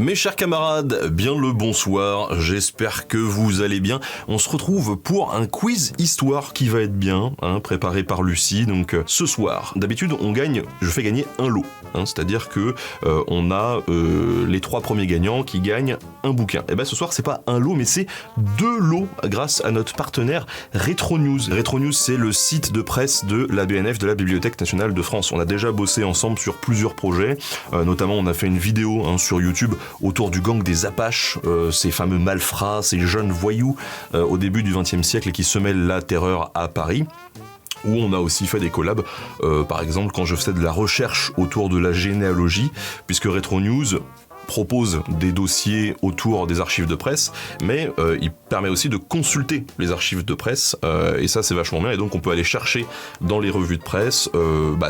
Mes chers camarades, bien le bonsoir, j'espère que vous allez bien. On se retrouve pour un quiz histoire qui va être bien, préparé par Lucie. Donc ce soir, d'habitude je fais gagner un lot, c'est-à-dire que on a les 3 premiers gagnants qui gagnent un bouquin. Et ben ce soir c'est pas un lot mais c'est 2 lots grâce à notre partenaire Retro News. Retro News c'est le site de presse de la BNF, de la Bibliothèque nationale de France. On a déjà bossé ensemble sur plusieurs projets, notamment on a fait une vidéo sur YouTube autour du gang des Apaches, ces fameux malfrats, ces jeunes voyous au début du XXe siècle qui semaient la terreur à Paris. Où on a aussi fait des collabs, par exemple quand je faisais de la recherche autour de la généalogie, puisque Retro News propose des dossiers autour des archives de presse, mais il permet aussi de consulter les archives de presse, et ça c'est vachement bien, et donc on peut aller chercher dans les revues de presse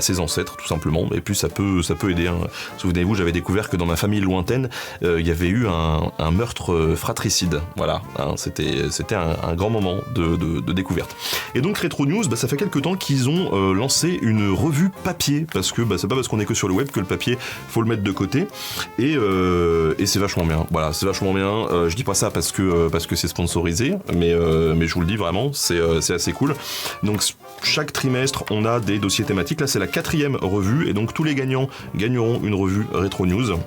ses ancêtres tout simplement, et puis ça peut aider. Souvenez-vous, j'avais découvert que dans ma famille lointaine, il y avait eu un meurtre fratricide, voilà, c'était un grand moment de découverte. Et donc Retro News, ça fait quelques temps qu'ils ont lancé une revue papier, parce que c'est pas parce qu'on est que sur le web que le papier, faut le mettre de côté, et c'est vachement bien. Voilà, c'est vachement bien. Je dis pas ça parce que c'est sponsorisé, mais je vous le dis vraiment, c'est assez cool. Donc chaque trimestre, on a des dossiers thématiques. Là, c'est la 4e revue, et donc tous les gagnants gagneront une revue Retro News.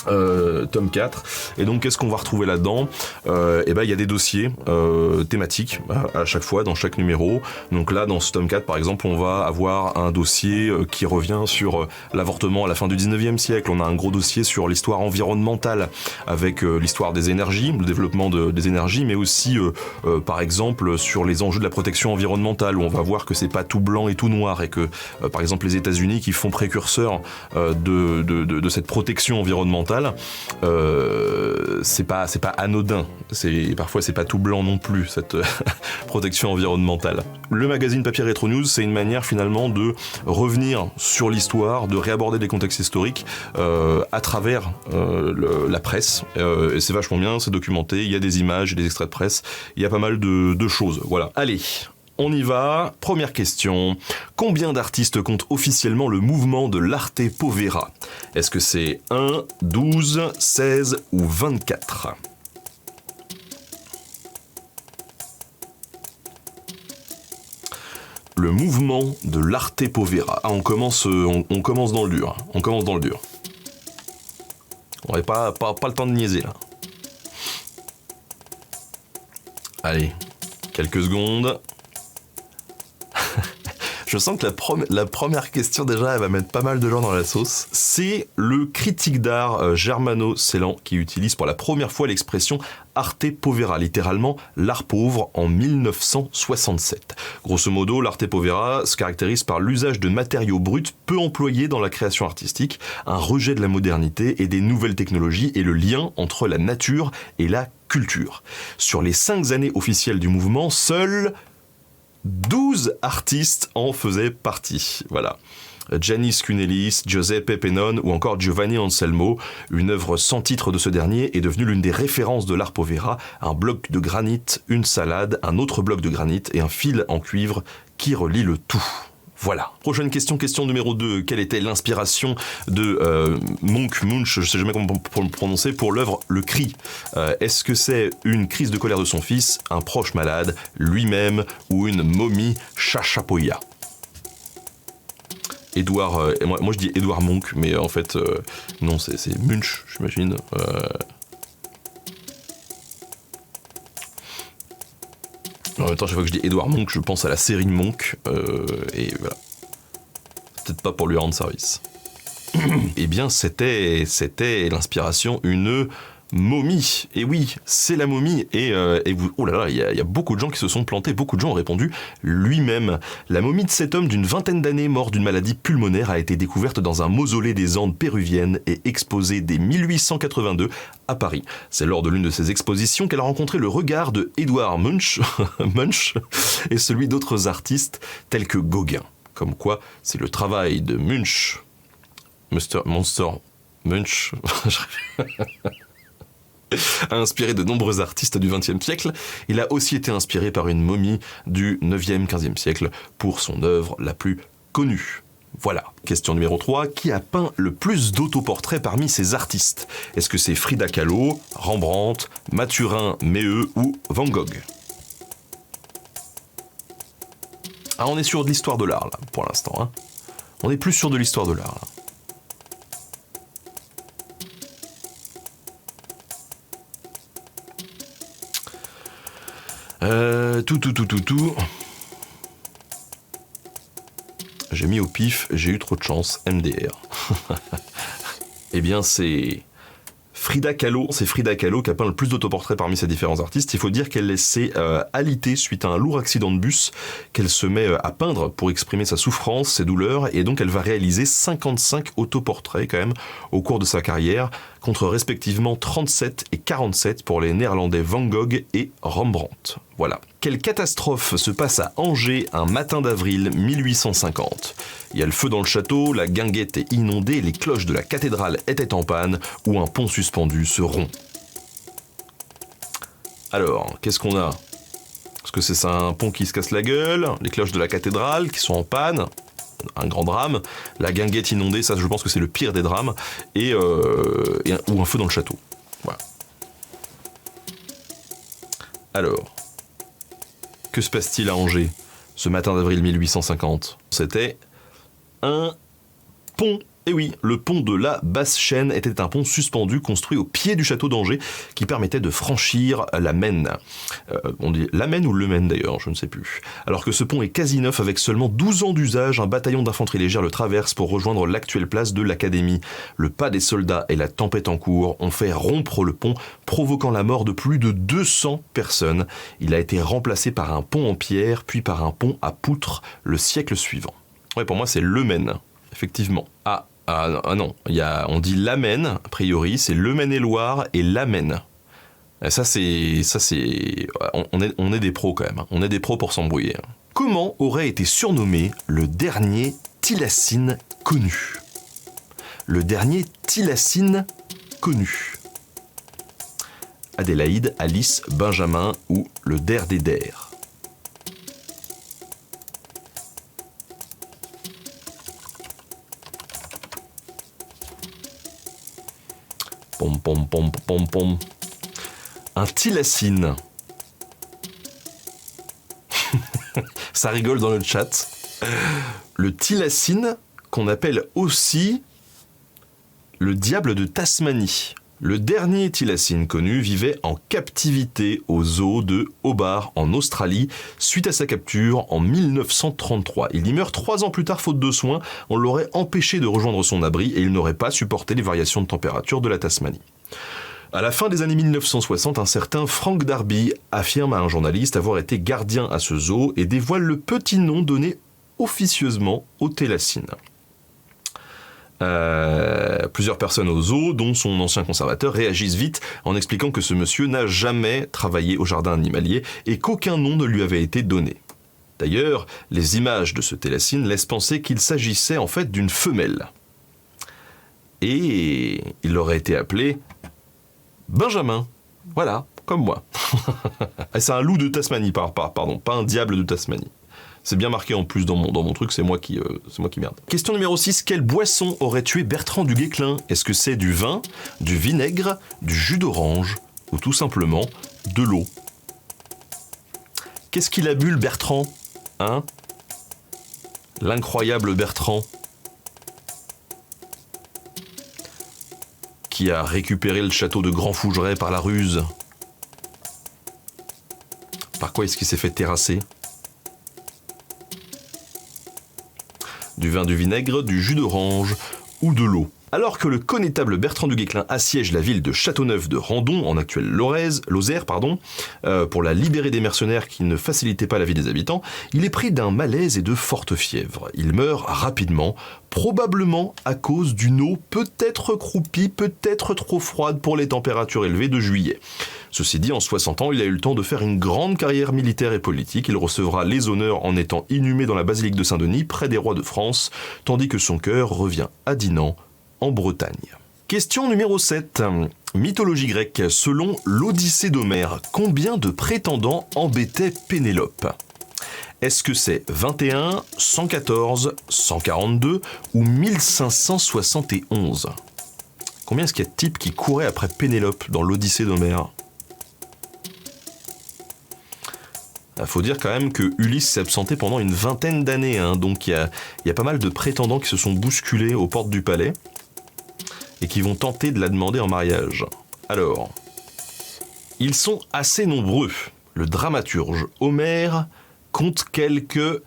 Tome 4. Et donc qu'est-ce qu'on va retrouver là-dedans ? Il y a des dossiers thématiques à chaque fois dans chaque numéro. Donc là dans ce tome 4 par exemple, on va avoir un dossier qui revient sur l'avortement à la fin du 19e siècle. On a un gros dossier sur l'histoire environnementale avec l'histoire des énergies, le développement des énergies, mais aussi par exemple sur les enjeux de la protection environnementale, où on va voir que c'est pas tout blanc et tout noir, et que par exemple les États-Unis qui font précurseurs de cette protection environnementale, c'est pas anodin. Parfois c'est pas tout blanc non plus, cette protection environnementale. Le magazine papier Retro News, c'est une manière finalement de revenir sur l'histoire, de réaborder des contextes historiques à travers la presse. Et c'est vachement bien, c'est documenté, il y a des images, des extraits de presse, il y a pas mal de choses. Voilà. Allez, on y va. Première question. Combien d'artistes compte officiellement le mouvement de l'Arte Povera ? Est-ce que c'est 1, 12, 16 ou 24 ? Le mouvement de l'Arte Povera. Ah, on commence dans le dur. On commence dans le dur. On n'avait pas le temps de niaiser là. Allez, quelques secondes. Je sens que la première question déjà, elle va mettre pas mal de gens dans la sauce. C'est le critique d'art Germano Celan qui utilise pour la première fois l'expression Arte Povera, littéralement l'art pauvre, en 1967. Grosso modo, l'Arte Povera se caractérise par l'usage de matériaux bruts peu employés dans la création artistique, un rejet de la modernité et des nouvelles technologies et le lien entre la nature et la culture. Sur les 5 années officielles du mouvement, seuls 12 artistes en faisaient partie. Voilà. Janis Kunelis, Giuseppe Pennon ou encore Giovanni Anselmo. Une œuvre sans titre de ce dernier est devenue l'une des références de l'art povera, un bloc de granit, une salade, un autre bloc de granit et un fil en cuivre qui relie le tout. Voilà. Prochaine question, question numéro 2. Quelle était l'inspiration de Munch, je ne sais jamais comment le prononcer, pour l'œuvre Le Cri ? Est-ce que c'est une crise de colère de son fils, un proche malade, lui-même ou une momie Chachapoya ? Édouard, moi je dis Édouard Munch, mais en fait, non, c'est Munch, j'imagine. En même temps, chaque fois que je dis Édouard Munch, je pense à la série Munch, et voilà. Peut-être pas pour lui rendre service. Eh bien, c'était l'inspiration, une momie. Et oui, c'est la momie. Et vous, oh là là, il y a beaucoup de gens qui se sont plantés, beaucoup de gens ont répondu lui-même. La momie de cet homme d'une 20aine d'années, mort d'une maladie pulmonaire, a été découverte dans un mausolée des Andes péruviennes et exposée dès 1882 à Paris. C'est lors de l'une de ces expositions qu'elle a rencontré le regard de Édouard Munch, et celui d'autres artistes tels que Gauguin. Comme quoi, c'est le travail de Munch, Monster Munch, a inspiré de nombreux artistes du XXe siècle. Il a aussi été inspiré par une momie du 9e, 15e siècle pour son œuvre la plus connue. Voilà. Question numéro 3. Qui a peint le plus d'autoportraits parmi ces artistes? Est-ce que c'est Frida Kahlo, Rembrandt, Mathurin Méheut ou Van Gogh? Ah, on est sur de l'histoire de l'art, là, pour l'instant. Hein. On est plus sur de l'histoire de l'art, là. Tout. J'ai mis au pif, j'ai eu trop de chance, MDR. Eh bien, c'est Frida Kahlo. C'est Frida Kahlo qui a peint le plus d'autoportraits parmi ces différents artistes. Il faut dire qu'elle s'est alitée suite à un lourd accident de bus qu'elle se met à peindre pour exprimer sa souffrance, ses douleurs, et donc elle va réaliser 55 autoportraits quand même au cours de sa carrière, contre respectivement 37 et 47 pour les Néerlandais Van Gogh et Rembrandt. Voilà. Quelle catastrophe se passe à Angers un matin d'avril 1850 ? Il y a le feu dans le château, la guinguette est inondée, les cloches de la cathédrale étaient en panne, ou un pont suspendu se rompt. Alors, qu'est-ce qu'on a ? Est-ce que c'est ça, un pont qui se casse la gueule ? Les cloches de la cathédrale qui sont en panne ? Un grand drame. La guinguette inondée, ça je pense que c'est le pire des drames. Ou un feu dans le château. Voilà. Alors, que se passe-t-il à Angers ce matin d'avril 1850 ? C'était un pont. Et oui, le pont de la Basse-Chaîne était un pont suspendu construit au pied du château d'Angers qui permettait de franchir la Maine. On dit la Maine ou le Maine d'ailleurs, je ne sais plus. Alors que ce pont est quasi neuf avec seulement 12 ans d'usage, un bataillon d'infanterie légère le traverse pour rejoindre l'actuelle place de l'Académie. Le pas des soldats et la tempête en cours ont fait rompre le pont, provoquant la mort de plus de 200 personnes. Il a été remplacé par un pont en pierre, puis par un pont à poutres le siècle suivant. Ouais, pour moi c'est le Maine, effectivement. Ah non, on dit la Maine, a priori, c'est le Maine-et-Loire et la Maine. Ça c'est, on est des pros quand même, hein. On est des pros pour s'embrouiller. Comment aurait été surnommé le dernier Thylacinne connu ? Le dernier Thylacinne connu. Adélaïde, Alice, Benjamin ou le Der des Der. Pom. Un Thylacinne. Ça rigole dans le chat. Le Thylacinne, qu'on appelle aussi le diable de Tasmanie. Le dernier Thylacinne connu vivait en captivité au zoo de Hobart en Australie suite à sa capture en 1933. Il y meurt 3 ans plus tard faute de soins. On l'aurait empêché de rejoindre son abri et il n'aurait pas supporté les variations de température de la Tasmanie. À la fin des années 1960, un certain Frank Darby affirme à un journaliste avoir été gardien à ce zoo et dévoile le petit nom donné officieusement au Thylacinne. Plusieurs personnes au zoo, dont son ancien conservateur, réagissent vite en expliquant que ce monsieur n'a jamais travaillé au jardin animalier et qu'aucun nom ne lui avait été donné. D'ailleurs, les images de ce Thylacinne laissent penser qu'il s'agissait en fait d'une femelle. Et il aurait été appelé Benjamin. Voilà, comme moi. C'est un loup de Tasmanie, pardon, pas un diable de Tasmanie. C'est bien marqué en plus dans mon truc, c'est moi qui merde. Question numéro 6, quelle boisson aurait tué Bertrand du Guesclin ? Est-ce que c'est du vin, du vinaigre, du jus d'orange ou tout simplement de l'eau ? Qu'est-ce qu'il a bu le Bertrand ? Hein ? L'incroyable Bertrand qui a récupéré le château de Grand Fougeray par la ruse. Par quoi est-ce qu'il s'est fait terrasser ? Du vin, du vinaigre, du jus d'orange ou de l'eau. Alors que le connétable Bertrand du Guesclin assiège la ville de Châteauneuf-de-Randon, en actuelle Lozère, pour la libérer des mercenaires qui ne facilitaient pas la vie des habitants, il est pris d'un malaise et de fortes fièvres. Il meurt rapidement, probablement à cause d'une eau peut-être croupie, peut-être trop froide pour les températures élevées de juillet. Ceci dit, en 60 ans, il a eu le temps de faire une grande carrière militaire et politique. Il recevra les honneurs en étant inhumé dans la basilique de Saint-Denis, près des rois de France, tandis que son cœur revient à Dinan, en Bretagne. Question numéro 7. Mythologie grecque. Selon l'Odyssée d'Homère, combien de prétendants embêtait Pénélope ? Est-ce que c'est 21, 114, 142 ou 1571 ? Combien est-ce qu'il y a de types qui couraient après Pénélope dans l'Odyssée d'Homère ? Il faut dire quand même que Ulysse s'est absenté pendant une vingtaine d'années, hein, donc il y a pas mal de prétendants qui se sont bousculés aux portes du palais et qui vont tenter de la demander en mariage. Alors, ils sont assez nombreux. Le dramaturge Homère compte quelques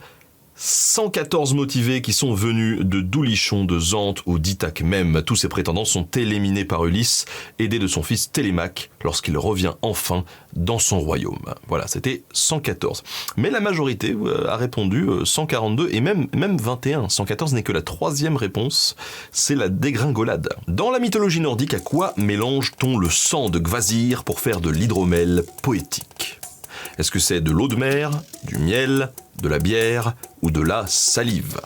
114 motivés qui sont venus de Doulichon, de Zante ou d'Ithaque même. Tous ces prétendants sont éliminés par Ulysse, aidé de son fils Télémaque, lorsqu'il revient enfin dans son royaume. Voilà, c'était 114. Mais la majorité a répondu 142 et même 21. 114 n'est que la troisième réponse, c'est la dégringolade. Dans la mythologie nordique, à quoi mélange-t-on le sang de Gvasir pour faire de l'hydromel poétique ? Est-ce que c'est de l'eau de mer, du miel, de la bière ou de la salive ?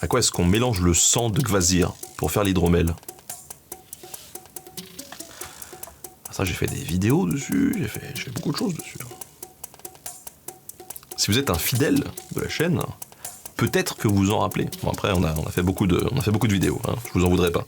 À quoi est-ce qu'on mélange le sang de Gvasir pour faire l'hydromel ? Ça, j'ai fait des vidéos dessus, j'ai fait beaucoup de choses dessus. Si vous êtes un fidèle de la chaîne, peut-être que vous vous en rappelez. Bon, après, on a fait beaucoup de vidéos, hein, je vous en voudrais pas.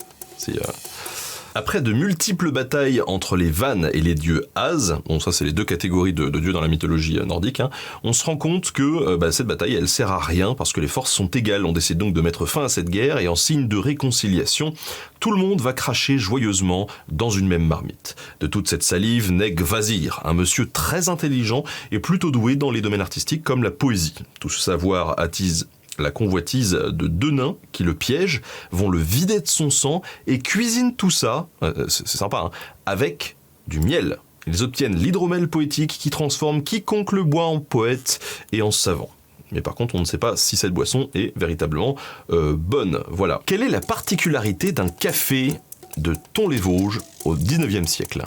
Après de multiples batailles entre les Vannes et les dieux As, bon ça c'est les deux catégories de dieux dans la mythologie nordique, hein, on se rend compte que cette bataille elle sert à rien parce que les forces sont égales. On décide donc de mettre fin à cette guerre et en signe de réconciliation, tout le monde va cracher joyeusement dans une même marmite. De toute cette salive naît Gvasir, un monsieur très intelligent et plutôt doué dans les domaines artistiques comme la poésie. Tout ce savoir attise la convoitise de deux nains qui le piègent, vont le vider de son sang et cuisinent tout ça, c'est sympa, hein, avec du miel. Ils obtiennent l'hydromel poétique qui transforme quiconque le boit en poète et en savant. Mais par contre, on ne sait pas si cette boisson est véritablement bonne. Voilà. Quelle est la particularité d'un café de Thon-les-Vosges au 19e siècle ?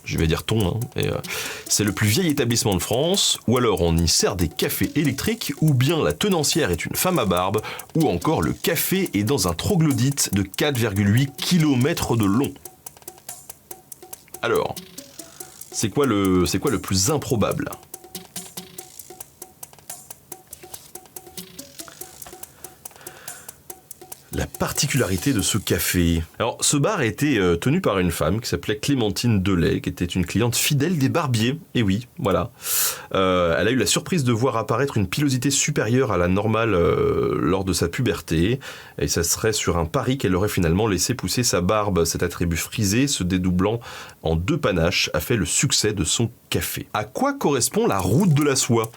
Je vais dire Thon, hein, c'est le plus vieil établissement de France, ou alors on y sert des cafés électriques, ou bien la tenancière est une femme à barbe, ou encore le café est dans un troglodyte de 4,8 km de long. Alors, c'est quoi le plus improbable ? La particularité de ce café. Alors, ce bar a été tenu par une femme qui s'appelait Clémentine Delay, qui était une cliente fidèle des barbiers. Et oui, voilà. Elle a eu la surprise de voir apparaître une pilosité supérieure à la normale lors de sa puberté. Et ça serait sur un pari qu'elle aurait finalement laissé pousser sa barbe. Cet attribut frisé, se dédoublant en deux panaches, a fait le succès de son café. À quoi correspond la route de la soie ?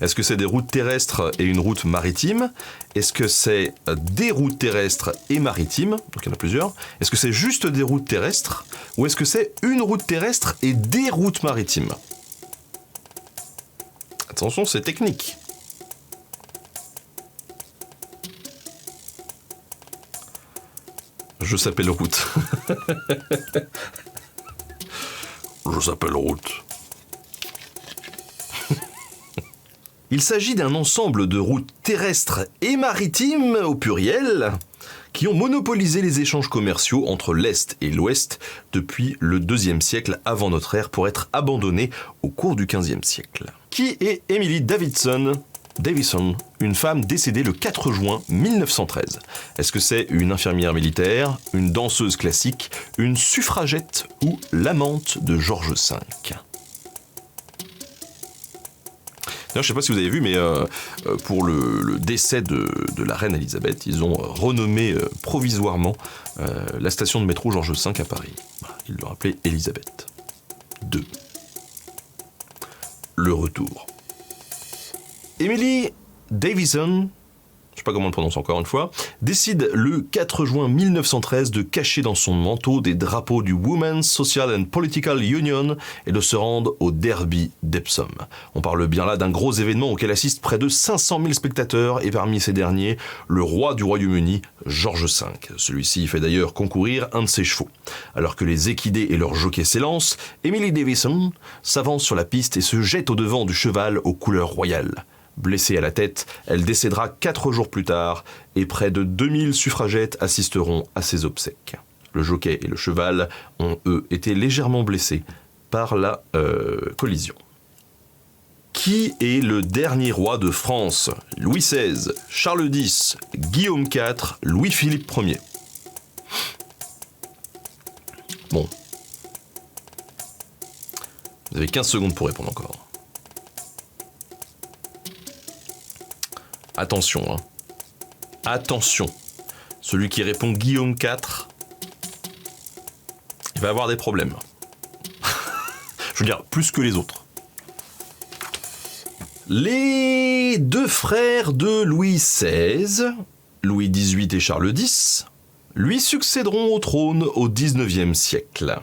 Est-ce que c'est des routes terrestres et une route maritime ? Est-ce que c'est des routes terrestres et maritimes ? Donc il y en a plusieurs. Est-ce que c'est juste des routes terrestres ? Ou est-ce que c'est une route terrestre et des routes maritimes ? Attention, c'est technique. Je s'appelle route. Je s'appelle route. Il s'agit d'un ensemble de routes terrestres et maritimes, au pluriel, qui ont monopolisé les échanges commerciaux entre l'Est et l'Ouest depuis le IIe siècle avant notre ère pour être abandonnés au cours du XVe siècle. Qui est Emily Davison, une femme décédée le 4 juin 1913. Est-ce que c'est une infirmière militaire, une danseuse classique, une suffragette ou l'amante de George V ? D'ailleurs, je ne sais pas si vous avez vu, mais pour le décès de la reine Elisabeth, ils ont renommé provisoirement la station de métro George V à Paris. Voilà, ils l'ont appelée Elisabeth II. Le retour. Emily Davison, je sais pas comment on le prononce encore une fois, décide le 4 juin 1913 de cacher dans son manteau des drapeaux du Women's Social and Political Union et de se rendre au derby d'Epsom. On parle bien là d'un gros événement auquel assistent près de 500 000 spectateurs et parmi ces derniers, le roi du Royaume-Uni, George V. Celui-ci fait d'ailleurs concourir un de ses chevaux. Alors que les équidés et leurs jockeys s'élancent, Emily Davison s'avance sur la piste et se jette au devant du cheval aux couleurs royales. Blessée à la tête, elle décédera 4 jours plus tard et près de 2000 suffragettes assisteront à ses obsèques. Le jockey et le cheval ont, eux, été légèrement blessés par la collision. Qui est le dernier roi de France? Louis XVI, Charles X, Guillaume IV, Louis-Philippe Ier. Bon. Vous avez 15 secondes pour répondre encore. Attention, hein. Attention. Celui qui répond Guillaume IV, il va avoir des problèmes. Je veux dire, plus que les autres. Les deux frères de Louis XVI, Louis XVIII et Charles X, lui succéderont au trône au XIXe siècle.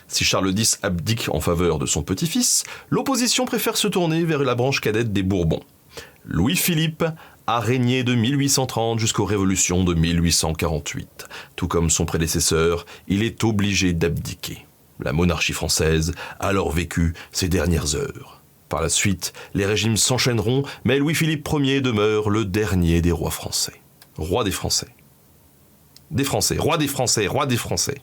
Si Charles X abdique en faveur de son petit-fils, l'opposition préfère se tourner vers la branche cadette des Bourbons. Louis-Philippe a régné de 1830 jusqu'aux révolutions de 1848. Tout comme son prédécesseur, il est obligé d'abdiquer. La monarchie française a alors vécu ses dernières heures. Par la suite, les régimes s'enchaîneront, mais Louis-Philippe Ier demeure le dernier des rois français. Roi des Français. Des Français, roi des Français, roi des Français.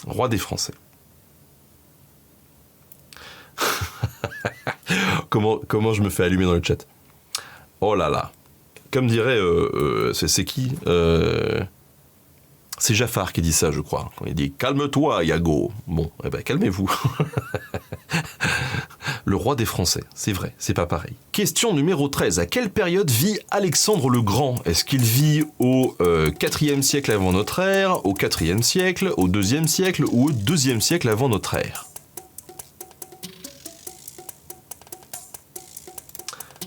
Roi des Français. Comment je me fais allumer dans le chat? Oh là là. Comme dirait... c'est qui C'est Jaffar qui dit ça, je crois. Il dit « Calme-toi, Yago ». Bon, eh ben, calmez-vous. Le roi des Français, c'est vrai, c'est pas pareil. Question numéro 13. À quelle période vit Alexandre le Grand? Est-ce qu'il vit au 4e siècle avant notre ère, au 4e siècle, au 2e siècle ou au 2e siècle avant notre ère?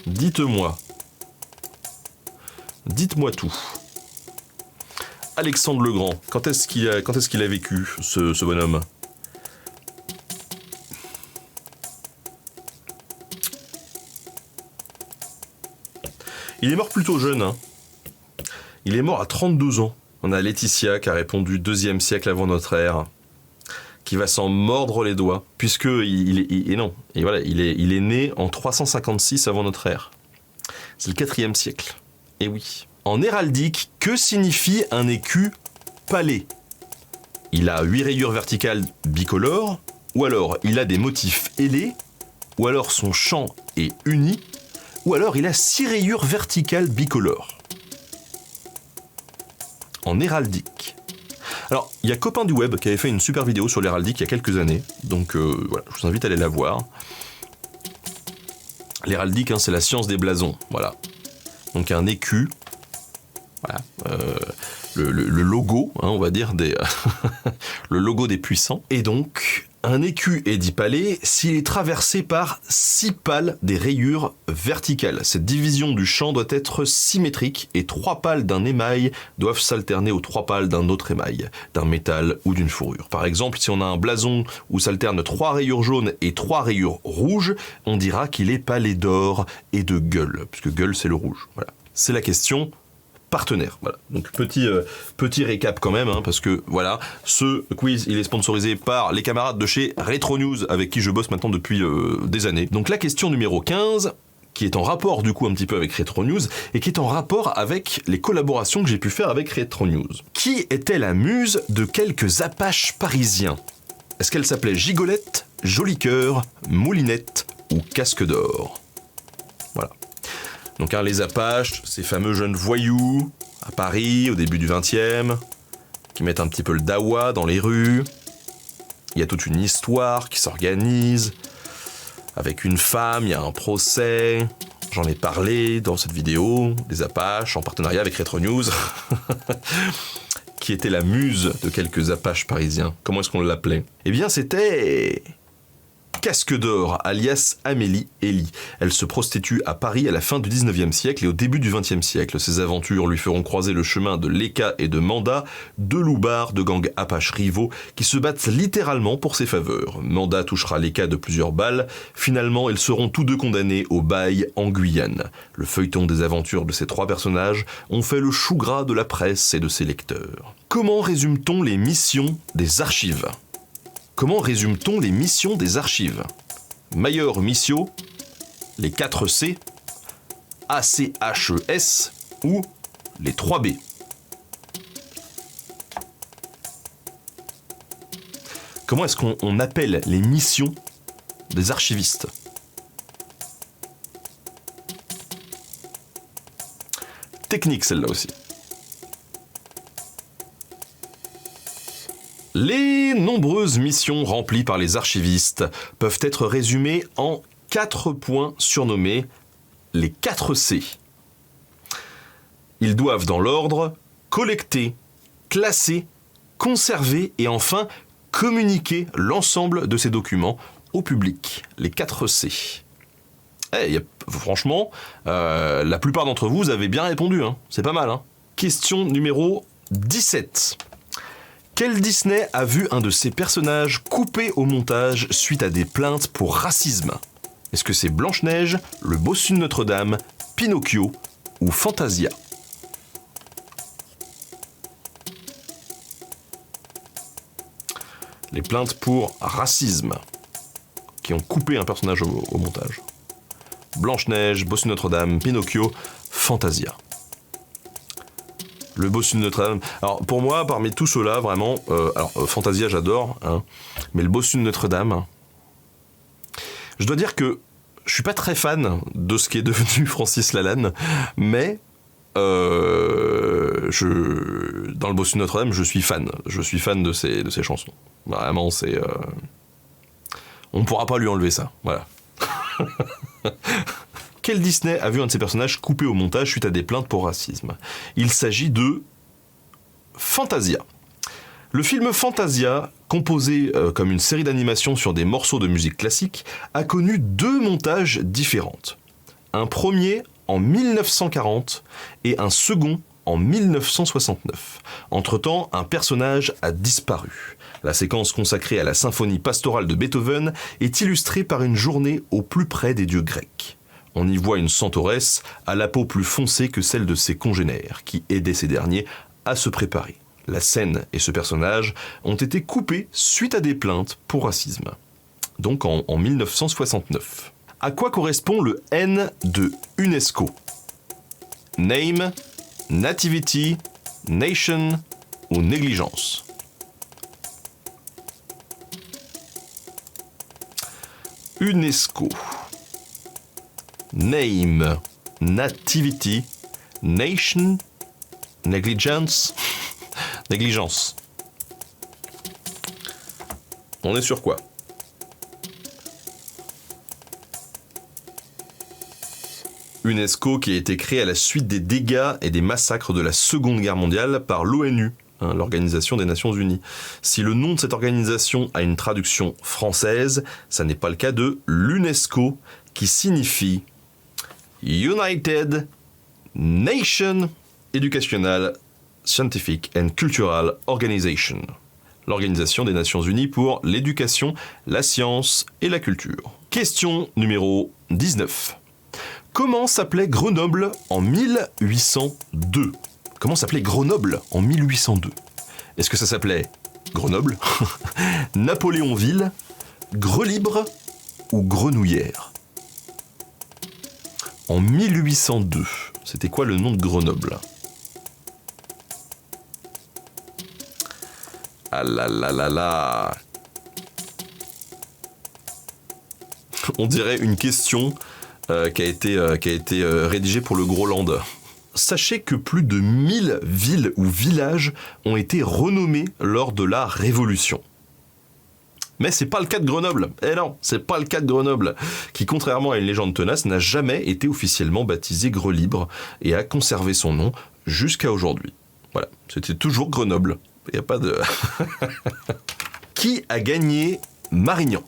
Dites-moi. Dites-moi tout. Alexandre le Grand, quand est-ce qu'il a vécu, ce bonhomme? Il est mort plutôt jeune, hein. Il est mort à 32 ans. On a Laetitia qui a répondu 2e siècle avant notre ère, qui va s'en mordre les doigts, puisque il est né en 356 avant notre ère. C'est le 4e siècle. Et oui. En héraldique, que signifie un écu palais? Il a 8 rayures verticales bicolores, ou alors il a des motifs ailés, ou alors son champ est uni, ou alors il a 6 rayures verticales bicolores. En héraldique. Alors, il y a Copain du Web qui avait fait une super vidéo sur l'héraldique il y a quelques années, donc voilà, je vous invite à aller la voir. L'héraldique, hein, c'est la science des blasons, voilà. Donc un écu, voilà, le logo, hein, on va dire, le logo des puissants. Et donc, un écu est dit palais s'il est traversé par 6 pales des rayures verticales. Cette division du champ doit être symétrique et 3 pales d'un émail doivent s'alterner aux 3 pales d'un autre émail, d'un métal ou d'une fourrure. Par exemple, si on a un blason où s'alternent 3 rayures jaunes et 3 rayures rouges, on dira qu'il est palais d'or et de gueule, puisque gueule c'est le rouge. Voilà. C'est la question partenaire. Voilà. Donc petit récap quand même, hein, parce que voilà, ce quiz il est sponsorisé par les camarades de chez Retro News avec qui je bosse maintenant depuis des années. Donc la question numéro 15, qui est en rapport du coup un petit peu avec Retro News et qui est en rapport avec les collaborations que j'ai pu faire avec Retro News. Qui était la muse de quelques apaches parisiens? Est-ce qu'elle s'appelait Gigolette, Joli Cœur, Moulinette ou Casque d'Or? Voilà. Donc hein, les Apaches, ces fameux jeunes voyous à Paris au début du XXe, qui mettent un petit peu le dawa dans les rues. Il y a toute une histoire qui s'organise. Avec une femme, il y a un procès. J'en ai parlé dans cette vidéo, des Apaches en partenariat avec Retro News. Qui était la muse de quelques Apaches parisiens. Comment est-ce qu'on l'appelait? Eh bien c'était... Casque d'Or, alias Amélie Elie. Elle se prostitue à Paris à la fin du 19e siècle et au début du 20e siècle. Ses aventures lui feront croiser le chemin de Leka et de Manda, deux loupards de gangs apaches rivaux qui se battent littéralement pour ses faveurs. Manda touchera Leka de plusieurs balles. Finalement, ils seront tous deux condamnés au bail en Guyane. Le feuilleton des aventures de ces 3 personnages ont fait le chou gras de la presse et de ses lecteurs. Comment résume-t-on les missions des archives ? Comment résume-t-on les missions des archives? Mayor Missio, les 4 C, ACHES ou les 3 B. Comment est-ce qu'on appelle les missions des archivistes. Technique celle-là aussi. Les nombreuses missions remplies par les archivistes peuvent être résumées en 4 points surnommés les 4 C. Ils doivent dans l'ordre collecter, classer, conserver et enfin communiquer l'ensemble de ces documents au public. Les 4 C. Franchement, la plupart d'entre vous avez bien répondu, hein. C'est pas mal. Hein. Question numéro 17. Quel Disney a vu un de ses personnages coupé au montage suite à des plaintes pour racisme ? Est-ce que c'est Blanche-Neige, le bossu de Notre-Dame, Pinocchio ou Fantasia ? Les plaintes pour racisme qui ont coupé un personnage au montage. Blanche-Neige, bossu de Notre-Dame, Pinocchio, Fantasia. Le bossu de Notre-Dame. Alors pour moi, parmi tous ceux-là, vraiment, Fantasia j'adore, hein, mais le bossu de Notre-Dame, je dois dire que je suis pas très fan de ce qui est devenu Francis Lalanne, mais dans le bossu de Notre-Dame, je suis fan. Je suis fan de ses chansons. Vraiment, c'est... On ne pourra pas lui enlever ça, voilà. Quel Disney a vu un de ses personnages coupé au montage suite à des plaintes pour racisme ? Il s'agit de Fantasia. Le film Fantasia, composé comme une série d'animations sur des morceaux de musique classique, a connu 2 montages différents. Un premier en 1940 et un second en 1969. Entre-temps, un personnage a disparu. La séquence consacrée à la symphonie pastorale de Beethoven est illustrée par une journée au plus près des dieux grecs. On y voit une centauresse à la peau plus foncée que celle de ses congénères, qui aidaient ces derniers à se préparer. La scène et ce personnage ont été coupés suite à des plaintes pour racisme. Donc en 1969. À quoi correspond le N de UNESCO ? Name, Nativity, Nation ou Négligence ? UNESCO. Name, Nativity, Nation, Négligence. Négligence. On est sur quoi ? UNESCO qui a été créé à la suite des dégâts et des massacres de la Seconde Guerre mondiale par l'ONU, l'Organisation des Nations Unies. Si le nom de cette organisation a une traduction française, ça n'est pas le cas de l'UNESCO, qui signifie United Nations Educational, Scientific and Cultural Organization, l'Organisation des Nations Unies pour l'éducation, la science et la culture. Question numéro 19. Comment s'appelait Grenoble en 1802 ? Comment s'appelait Grenoble en 1802 ? Est-ce que ça s'appelait Grenoble, Napoléonville, Grelibre ou Grenouillère ? En 1802, c'était quoi le nom de Grenoble ? Ah là là là là. On dirait une question qui a été rédigée pour le Groland. Sachez que plus de 1000 villes ou villages ont été renommés lors de la Révolution. Mais c'est pas le cas de Grenoble. Eh non, c'est pas le cas de Grenoble, qui contrairement à une légende tenace n'a jamais été officiellement baptisé Grelibre et a conservé son nom jusqu'à aujourd'hui. Voilà, c'était toujours Grenoble. Il n'y a pas de... Qui a gagné Marignan ?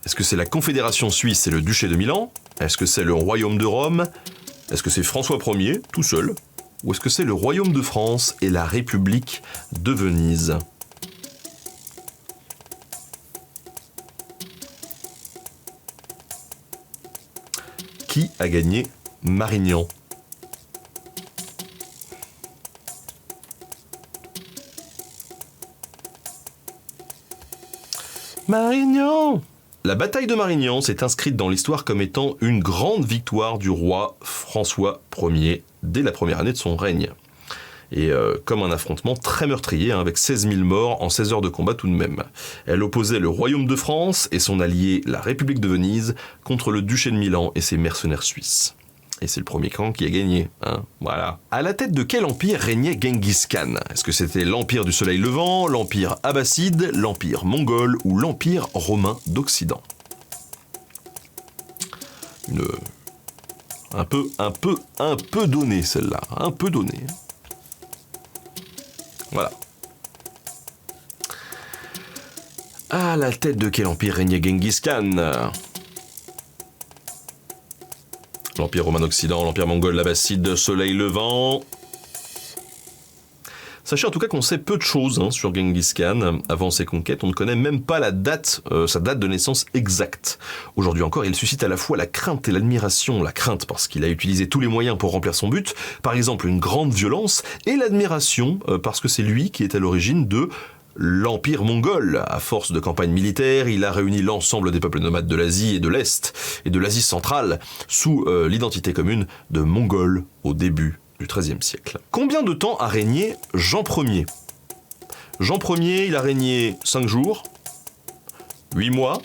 Est-ce que c'est la Confédération suisse et le Duché de Milan ? Est-ce que c'est le Royaume de Rome ? Est-ce que c'est François Ier, tout seul ? Ou est-ce que c'est le Royaume de France et la République de Venise ? Qui a gagné Marignan ? Marignan ! La bataille de Marignan s'est inscrite dans l'histoire comme étant une grande victoire du roi François Ier dès la première année de son règne. et comme un affrontement très meurtrier, avec 16 000 morts en 16 heures de combat tout de même. Elle opposait le royaume de France et son allié, la République de Venise, contre le duché de Milan et ses mercenaires suisses. Et c'est le premier camp qui a gagné, hein, voilà. À la tête de quel empire régnait Genghis Khan? Est-ce que c'était l'empire du soleil levant, l'empire abbasside, l'empire mongol ou l'empire romain d'Occident? Un peu donné celle-là, un peu donné. Voilà. À la tête de quel empire régnait Genghis Khan? L'Empire romain d'Occident, l'Empire mongol, l'Abbasside, Soleil levant. Sachez en tout cas qu'on sait peu de choses sur Genghis Khan. Avant ses conquêtes, on ne connaît même pas sa date de naissance exacte. Aujourd'hui encore, il suscite à la fois la crainte et l'admiration. La crainte parce qu'il a utilisé tous les moyens pour remplir son but, par exemple une grande violence, et l'admiration parce que c'est lui qui est à l'origine de l'Empire mongol. À force de campagnes militaires, il a réuni l'ensemble des peuples nomades de l'Asie et de l'Est et de l'Asie centrale sous l'identité commune de Mongols au début du XIIIe siècle. Combien de temps a régné Jean Ier? Jean Ier, il a régné 5 jours, 8 mois,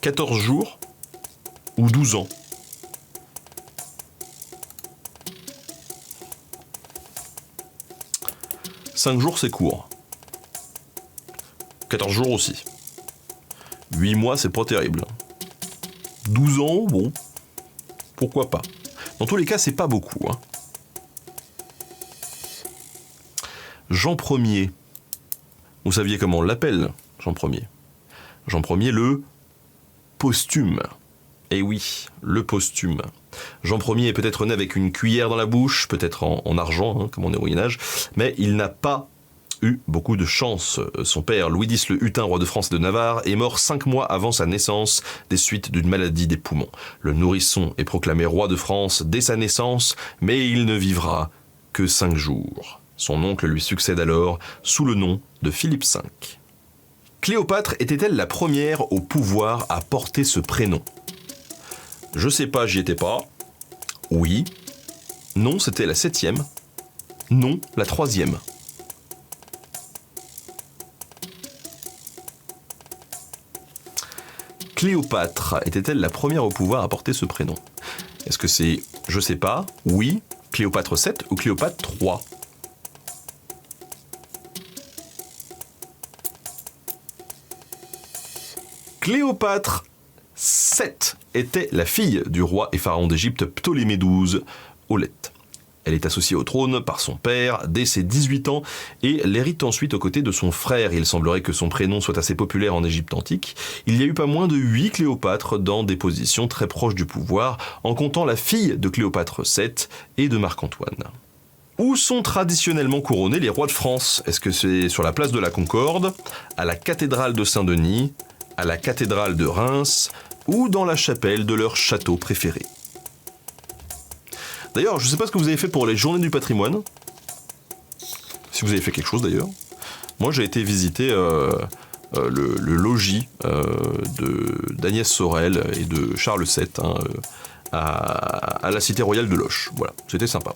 14 jours ou 12 ans. « 5 jours, c'est court. 14 jours aussi. 8 mois, c'est pas terrible. 12 ans, bon, pourquoi pas. Dans tous les cas, c'est pas beaucoup. Jean Ier. Vous saviez comment on l'appelle, Jean Ier? Jean Ier, le posthume. Eh oui, le posthume. Jean Ier est peut-être né avec une cuillère dans la bouche, peut-être en argent, comme on est au Moyen-Âge, mais il n'a pas eu beaucoup de chance. Son père, Louis X le Hutin, roi de France et de Navarre, est mort 5 mois avant sa naissance des suites d'une maladie des poumons. Le nourrisson est proclamé roi de France dès sa naissance, mais il ne vivra que 5 jours. Son oncle lui succède alors sous le nom de Philippe V. Cléopâtre était-elle la première au pouvoir à porter ce prénom? Je sais pas, j'y étais pas. Oui. Non, c'était la 7e. Non, la 3e. Cléopâtre était-elle la première au pouvoir à porter ce prénom? Est-ce que c'est, je sais pas, oui, Cléopâtre 7 ou Cléopâtre 3? Cléopâtre 7 était la fille du roi et pharaon d'Égypte Ptolémée XII, Aulette. Elle est associée au trône par son père dès ses 18 ans et l'hérite ensuite aux côtés de son frère. Il semblerait que son prénom soit assez populaire en Égypte antique. Il y a eu pas moins de 8 Cléopâtres dans des positions très proches du pouvoir, en comptant la fille de Cléopâtre VII et de Marc-Antoine. Où sont traditionnellement couronnés les rois de France? Est-ce que c'est sur la place de la Concorde, à la cathédrale de Saint-Denis, à la cathédrale de Reims ou dans la chapelle de leur château préféré? D'ailleurs, je ne sais pas ce que vous avez fait pour les journées du patrimoine. Si vous avez fait quelque chose d'ailleurs. Moi, j'ai été visiter le logis d'Agnès Sorel et de Charles VII à la cité royale de Loches. Voilà, c'était sympa.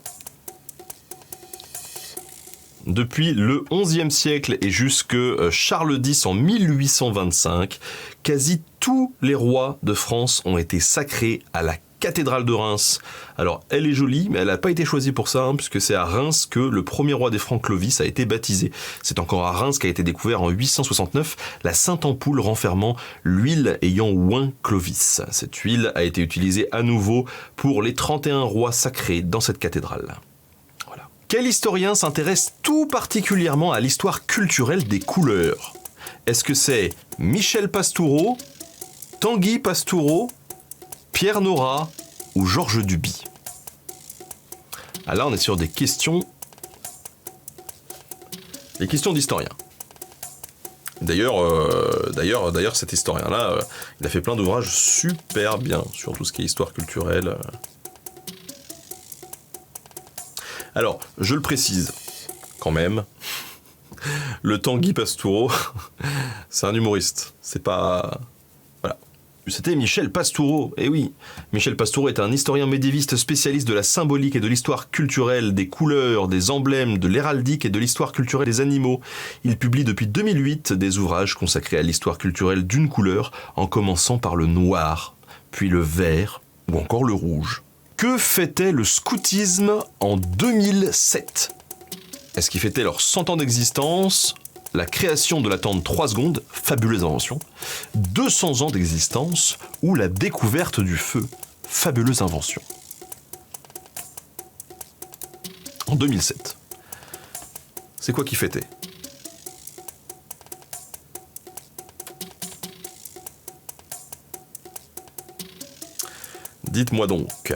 Depuis le XIe siècle et jusque Charles X en 1825, quasi tous les rois de France ont été sacrés à la cathédrale de Reims. Alors, elle est jolie, mais elle n'a pas été choisie pour ça, puisque c'est à Reims que le premier roi des Francs, Clovis, a été baptisé. C'est encore à Reims qu'a été découvert en 869 la sainte ampoule renfermant l'huile ayant oint Clovis. Cette huile a été utilisée à nouveau pour les 31 rois sacrés dans cette cathédrale. Voilà. Quel historien s'intéresse tout particulièrement à l'histoire culturelle des couleurs? Est-ce que c'est Michel Pastoureau, Tanguy Pastoureau, Pierre Nora ou Georges Duby? Ah là, on est sur des questions d'historiens. D'ailleurs, cet historien-là, il a fait plein d'ouvrages super bien sur tout ce qui est histoire culturelle. Alors, je le précise, quand même, le Tanguy Pastoureau, c'est un humoriste. C'est pas... Voilà. C'était Michel Pastoureau. Eh oui, Michel Pastoureau est un historien médiéviste spécialiste de la symbolique et de l'histoire culturelle, des couleurs, des emblèmes, de l'héraldique et de l'histoire culturelle des animaux. Il publie depuis 2008 des ouvrages consacrés à l'histoire culturelle d'une couleur, en commençant par le noir, puis le vert ou encore le rouge. Que fêtait le scoutisme en 2007 ? Est-ce qu'ils fêtaient leurs 100 ans d'existence ? La création de la tente 3 secondes, fabuleuse invention, 200 ans d'existence ou la découverte du feu, fabuleuse invention. En 2007. C'est quoi qui fêtait ? Dites-moi donc.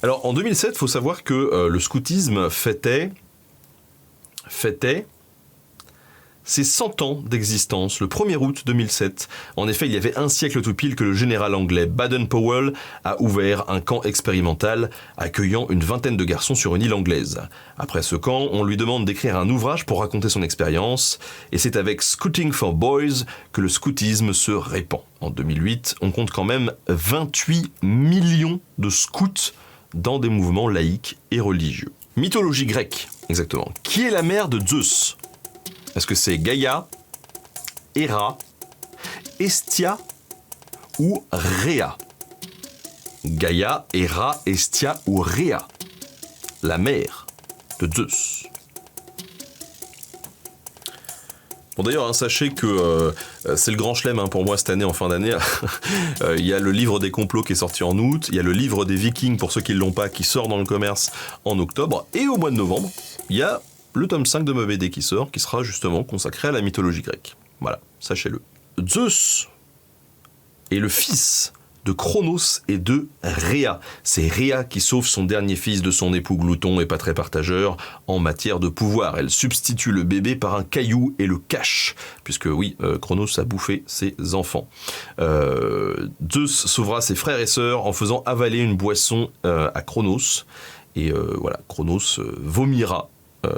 Alors en 2007, il faut savoir que le scoutisme fêtait ses 100 ans d'existence, le 1er août 2007. En effet, il y avait un siècle tout pile que le général anglais Baden-Powell a ouvert un camp expérimental accueillant une vingtaine de garçons sur une île anglaise. Après ce camp, on lui demande d'écrire un ouvrage pour raconter son expérience, et c'est avec Scouting for Boys que le scoutisme se répand. En 2008, on compte quand même 28 millions de scouts dans des mouvements laïques et religieux. Mythologie grecque, exactement. Qui est la mère de Zeus ? Est-ce que c'est Gaïa, Héra, Hestia ou Rhea ? Gaïa, Héra, Hestia ou Rhea ? La mère de Zeus. Bon d'ailleurs, sachez que c'est le grand chelem pour moi cette année, en fin d'année. Il y a le livre des complots qui est sorti en août, il y a le livre des Vikings, pour ceux qui ne l'ont pas, qui sort dans le commerce en octobre, et au mois de novembre, il y a le tome 5 de ma BD qui sort, qui sera justement consacré à la mythologie grecque. Voilà, sachez-le. Zeus est le fils de Cronos et de Rhea. C'est Rhea qui sauve son dernier fils de son époux glouton et pas très partageur en matière de pouvoir. Elle substitue le bébé par un caillou et le cache, puisque oui, Cronos a bouffé ses enfants. Zeus sauvera ses frères et sœurs en faisant avaler une boisson à Cronos, et voilà, Cronos vomira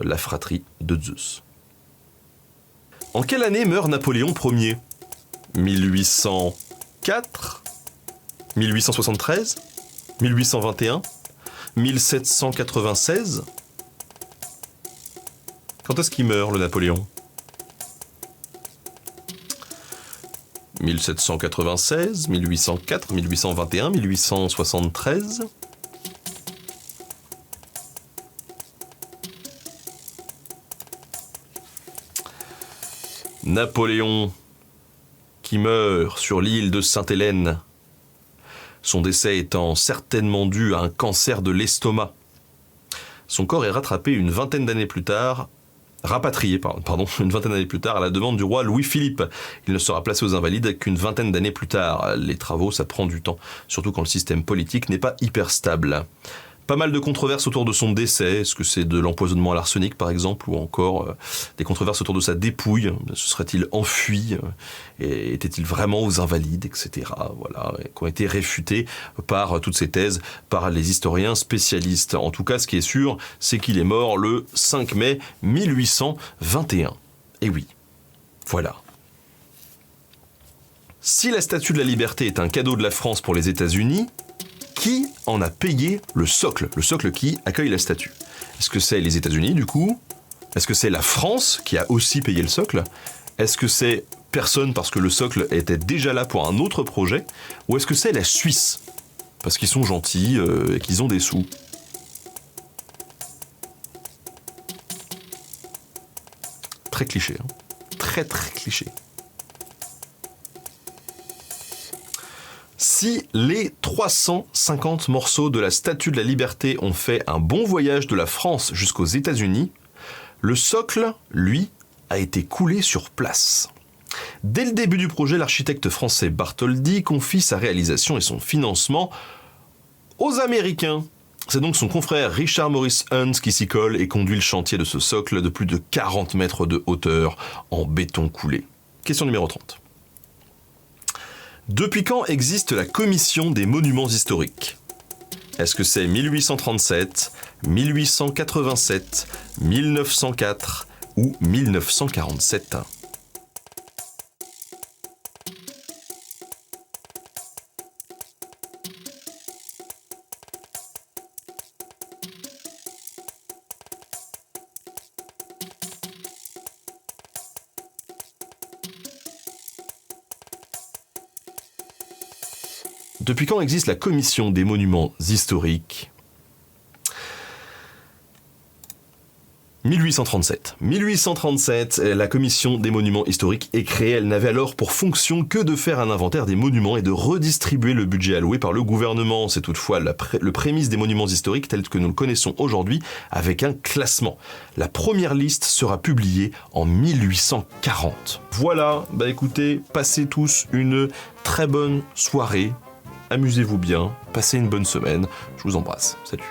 la fratrie de Zeus. En quelle année meurt Napoléon Ier ? 1804 ? 1873 ? 1821 ? 1796 ? Quand est-ce qu'il meurt, le Napoléon ? 1796, 1804, 1821, 1873 ? Napoléon qui meurt sur l'île de Sainte-Hélène, son décès étant certainement dû à un cancer de l'estomac. Son corps est rapatrié une vingtaine d'années plus tard à la demande du roi Louis-Philippe. Il ne sera placé aux Invalides qu'une vingtaine d'années plus tard. Les travaux, ça prend du temps, surtout quand le système politique n'est pas hyper stable. Pas mal de controverses autour de son décès. Est-ce que c'est de l'empoisonnement à l'arsenic, par exemple, ou encore des controverses autour de sa dépouille. Se serait-il enfui et était-il vraiment aux Invalides, etc. Voilà, qui ont été réfutées par toutes ces thèses par les historiens spécialistes. En tout cas, ce qui est sûr, c'est qu'il est mort le 5 mai 1821. Et oui, voilà. Si la Statue de la Liberté est un cadeau de la France pour les États-Unis, qui en a payé le socle qui accueille la statue? Est-ce que c'est les États-Unis, du coup? Est-ce que c'est la France qui a aussi payé le socle? Est-ce que c'est personne parce que le socle était déjà là pour un autre projet? Ou est-ce que c'est la Suisse? Parce qu'ils sont gentils et qu'ils ont des sous. Très cliché, hein. Très cliché. Si les 350 morceaux de la Statue de la Liberté ont fait un bon voyage de la France jusqu'aux États-Unis, le socle, lui, a été coulé sur place. Dès le début du projet, l'architecte français Bartholdi confie sa réalisation et son financement aux Américains. C'est donc son confrère Richard Maurice Hunt qui s'y colle et conduit le chantier de ce socle de plus de 40 mètres de hauteur en béton coulé. Question numéro 30. Depuis quand existe la Commission des monuments historiques? Est-ce que c'est 1837, 1887, 1904 ou 1947? Depuis quand existe la commission des monuments historiques ? 1837. 1837, la commission des monuments historiques est créée. Elle n'avait alors pour fonction que de faire un inventaire des monuments et de redistribuer le budget alloué par le gouvernement. C'est toutefois le prémisse des monuments historiques tel que nous le connaissons aujourd'hui avec un classement. La première liste sera publiée en 1840. Voilà, écoutez, passez tous une très bonne soirée. Amusez-vous bien, passez une bonne semaine. Je vous embrasse. Salut.